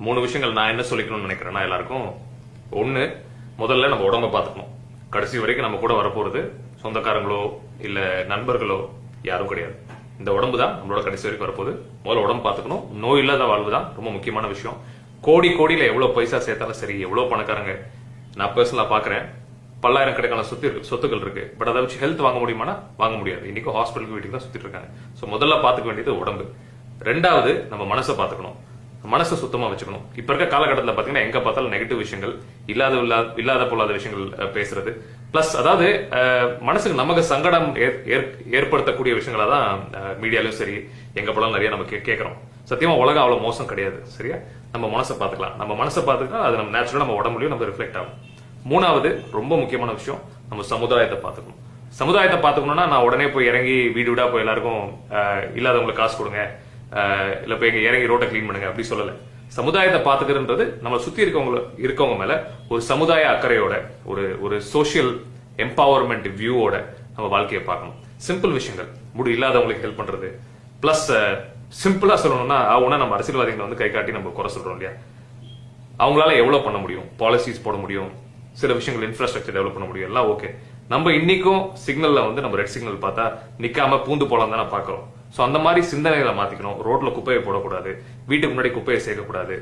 மூணு விஷயங்கள் நான் என்ன சொல்லிக்கணும்னு நினைக்கிறேன்னா எல்லாருக்கும் ஒண்ணு, முதல்ல நம்ம உடம்ப பாத்துக்கணும். கடைசி வரைக்கும் நம்ம கூட வரப்போறது சொந்தக்காரங்களோ இல்ல நண்பர்களோ யாரும் கிடையாது. இந்த உடம்பு தான் நம்மளோட கடைசி வரைக்கும் வரப்போகுது. முதல்ல உடம்பு பாத்துக்கணும். நோய் இல்லாத வாழ்வு தான் ரொம்ப முக்கியமான விஷயம். கோடியில எவ்வளவு பைசா சேர்த்தாலும் சரி, எவ்வளவு பணக்காரங்க நான் பர்சனலா பாக்குறேன், பல்லாயிரக்கணக்கான சொத்துக்கள் இருக்கு. பட் அதை வச்சு ஹெல்த் வாங்க முடியுமானா வாங்க முடியாது. இன்னைக்கு ஹாஸ்பிட்டலுக்கு வீட்டுக்கு தான் சுத்திட்டு இருக்காங்க. சோ முதல்ல பாத்துக்க வேண்டியது உடம்பு. ரெண்டாவது, நம்ம மனசை பாத்துக்கணும். மனசை சுத்தமா வச்சுக்கணும். இப்ப இருக்க காலகட்டத்தில் பாத்தீங்கன்னா எங்க பார்த்தாலும் நெகட்டிவ் விஷயங்கள், இல்லாத பொல்லாத விஷயங்கள் பேசுறது, பிளஸ் அதாவது மனசுக்கு நமக்கு சங்கடம் ஏற்படுத்தக்கூடிய விஷயங்களா தான் மீடியாலும் சரி எங்க போலாம் நிறைய நம்ம கேட்கிறோம். சத்தியமா உலகம் அவ்வளவு மோசம் கிடையாது. சரியா, நம்ம மனசை பாத்துக்கலாம். நம்ம மனசை பாத்துக்கிட்டா அது நம்ம நேச்சுரலா நம்ம உடம்புலயும் நம்ம ரிஃப்ளெக்ட் ஆகும். மூணாவது, ரொம்ப முக்கியமான விஷயம், நம்ம சமுதாயத்தை பாத்துக்கணும். சமுதாயத்தை பாத்துக்கணும்னா நான் உடனே போய் இறங்கி வீடு வீடா போய் எல்லாருக்கும் இல்லாதவங்களுக்கு காசு கொடுங்க, இல்ல போய் இறங்கி ரோட்டை கிளீன் பண்ணுங்க அப்படி சொல்லல. சமுதாயத்தை பாத்துக்கிறது நம்ம சுத்தி இருக்கவங்க மேல ஒரு சமுதாய அக்கறையோட, ஒரு சோசியல் எம்பவர்மெண்ட் வியூவோட நம்ம வாழ்க்கையை பார்க்கணும். சிம்பிள் விஷயங்கள், இல்லாதவங்களுக்கு ஹெல்ப் பண்றது, பிளஸ் சிம்பிளா சொல்லணும்னா நம்ம அரசியல்வாதிகளை வந்து கை காட்டி நம்ம குறை சொல்றோம் இல்லையா, அவங்களால எவ்வளவு பண்ண முடியும், பாலிசிஸ் போட முடியும், சில விஷயங்கள் இன்ஃப்ராஸ்ட்ரக்சர் டெவலப் பண்ண முடியும், எல்லாம் ஓகே. நம்ம இன்னைக்கும் சிக்னல்ல வந்து நம்ம ரெட் சிக்னல் பார்த்தா நிக்காம பூந்து போலாம் தான் பாக்குறோம். சோ அந்த மாதிரி சிந்தனைகளை மாத்திக்கணும். ரோட்ல குப்பையை போடக்கூடாது, வீட்டுக்கு முன்னாடி குப்பையை சேர்க்கக்கூடாது.